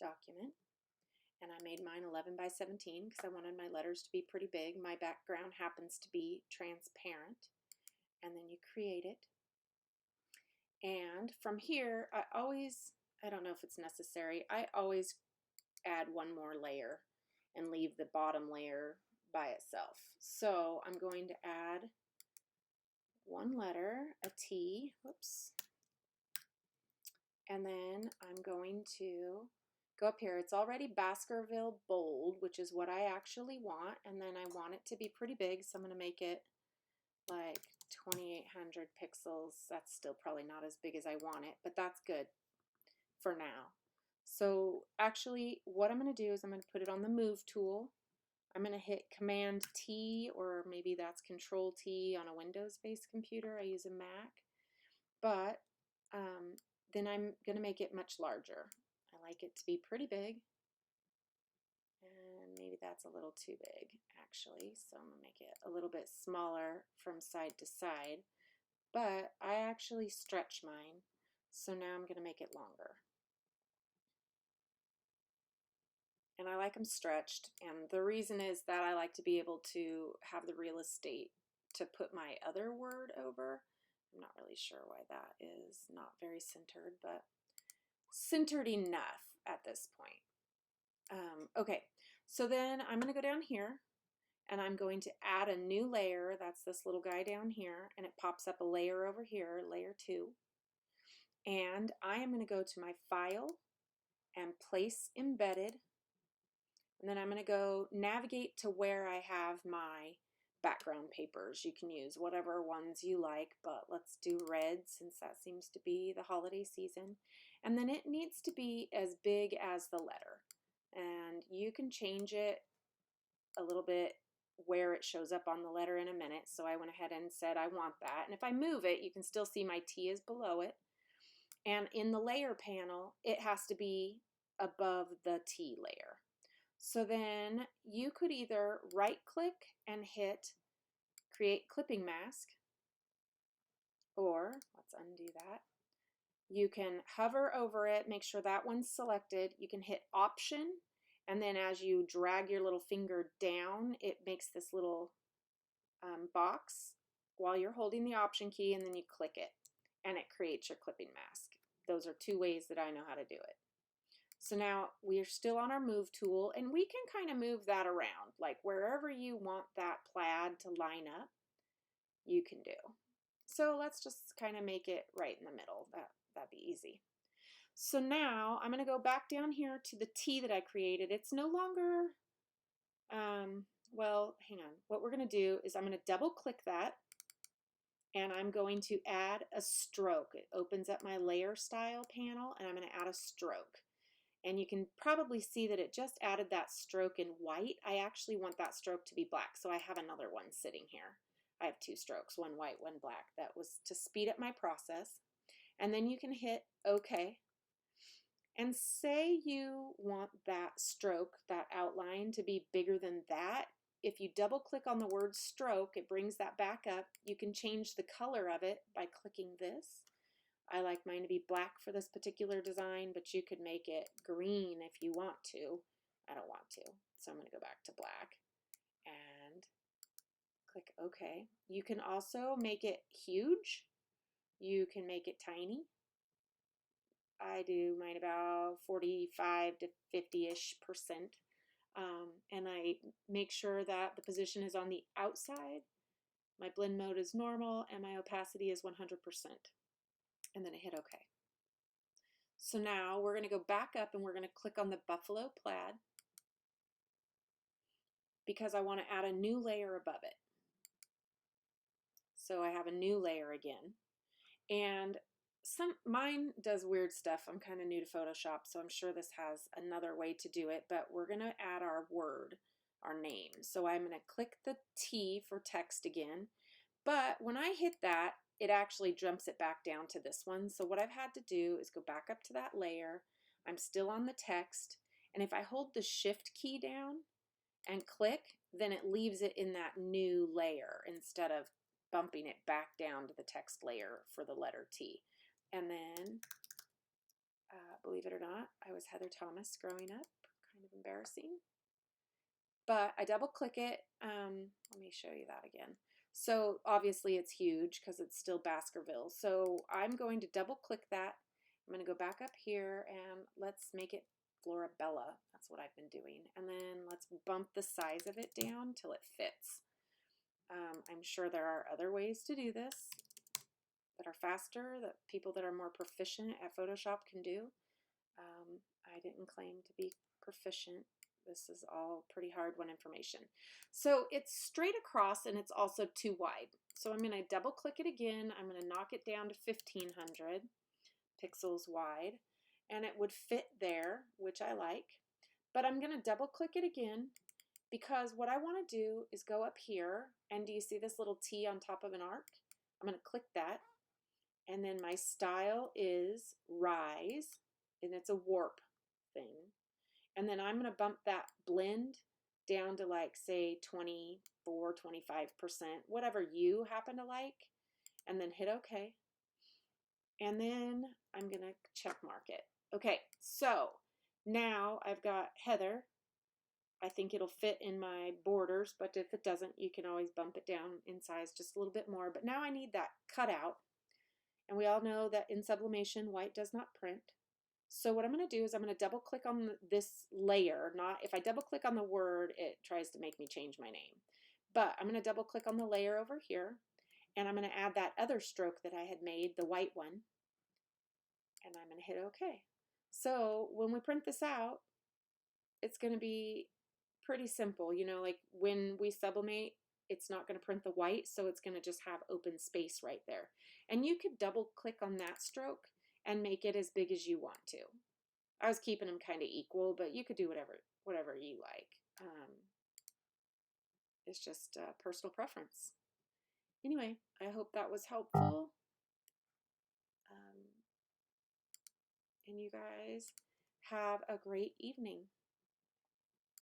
document. And I made mine 11 by 17 because I wanted my letters to be pretty big. My background happens to be transparent. And then you create it. And from here, I don't know if it's necessary, I always add one more layer and leave the bottom layer by itself. So I'm going to add one letter, a T, whoops, and then I'm going to go up here. It's already Baskerville bold, which is what I actually want, and then I want it to be pretty big, so I'm going to make it like 2800 pixels. That's still probably not as big as I want it, but that's good for now. So actually what I'm going to do is I'm going to put it on the move tool. I'm going to hit Command T, or maybe that's Control T on a Windows-based computer. I use a Mac. But then I'm going to make it much larger. I like it to be pretty big. And maybe that's a little too big, actually. So I'm going to make it a little bit smaller from side to side. But I actually stretch mine. So now I'm going to make it longer. And I like them stretched, and the reason is that I like to be able to have the real estate to put my other word over. I'm not really sure why that is not very centered, but centered enough at this point. Okay, so then I'm going to go down here, and I'm going to add a new layer. That's this little guy down here, and it pops up a layer over here, layer 2. And I am going to go to my File and Place Embedded. And then I'm going to go navigate to where I have my background papers. You can use whatever ones you like, but let's do red since that seems to be the holiday season. And then it needs to be as big as the letter. And you can change it a little bit where it shows up on the letter in a minute. So I went ahead and said I want that. And if I move it, you can still see my T is below it. And in the layer panel, it has to be above the T layer. So then you could either right click and hit Create Clipping Mask, or let's undo that. You can hover over it, make sure that one's selected. You can hit Option, and then as you drag your little finger down, it makes this little box while you're holding the Option key, and then you click it, and it creates your clipping mask. Those are two ways that I know how to do it. So now we're still on our move tool, and we can kind of move that around, like wherever you want that plaid to line up, you can do. So let's just kind of make it right in the middle. That'd be easy. So now I'm going to go back down here to the T that I created. It's no longer, well, hang on. What we're going to do is I'm going to double click that, and I'm going to add a stroke. It opens up my layer style panel, and I'm going to add a stroke. And you can probably see that it just added that stroke in white. I actually want that stroke to be black, so I have another one sitting here. I have two strokes, one white, one black. That was to speed up my process. And then you can hit OK. And say you want that stroke, that outline, to be bigger than that. If you double click on the word stroke, it brings that back up. You can change the color of it by clicking this. I like mine to be black for this particular design, but you could make it green if you want to. I don't want to, so I'm going to go back to black and click OK. You can also make it huge. You can make it tiny. I do mine about 45 to 50-ish%. And I make sure that the position is on the outside. My blend mode is normal, and my opacity is 100%. And then I hit OK. So now we're going to go back up and we're going to click on the Buffalo Plaid because I want to add a new layer above it. So I have a new layer again. And mine does weird stuff. I'm kind of new to Photoshop, so I'm sure this has another way to do it, but we're going to add our word, our name. So I'm going to click the T for text again. But when I hit that, it actually jumps it back down to this one. So what I've had to do is go back up to that layer. I'm still on the text. And if I hold the Shift key down and click, then it leaves it in that new layer instead of bumping it back down to the text layer for the letter T. And then believe it or not. I was Heather Thomas growing up, kind of embarrassing. But I double click it. Let me show you that again. So obviously it's huge because it's still Baskerville. So I'm going to double click that. I'm going to go back up here and let's make it Florabella. That's what I've been doing. And then let's bump the size of it down till it fits. I'm sure there are other ways to do this that are faster, that people that are more proficient at Photoshop can do. I didn't claim to be proficient. This is all pretty hard-won information. So it's straight across and it's also too wide. So I'm going to double click it again. I'm going to knock it down to 1500 pixels wide and it would fit there, which I like. But I'm going to double click it again because what I want to do is go up here and do you see this little T on top of an arc? I'm going to click that and then my style is rise and it's a warp thing. And then I'm going to bump that blend down to like say 24, 25%, whatever you happen to like, and then hit OK. And then I'm going to check mark it. Okay, so now I've got Heather. I think it'll fit in my borders, but if it doesn't, you can always bump it down in size just a little bit more. But now I need that cutout. And we all know that in sublimation, white does not print. So what I'm going to do is I'm going to double click on this layer. Not if I double click on the word, it tries to make me change my name. But I'm going to double click on the layer over here. And I'm going to add that other stroke that I had made, the white one. And I'm going to hit OK. So when we print this out, it's going to be pretty simple. You know, like when we sublimate, it's not going to print the white, so it's going to just have open space right there. And you could double click on that stroke and make it as big as you want to. I was keeping them kind of equal, but you could do whatever you like. It's just personal preference. Anyway, I hope that was helpful. And you guys have a great evening.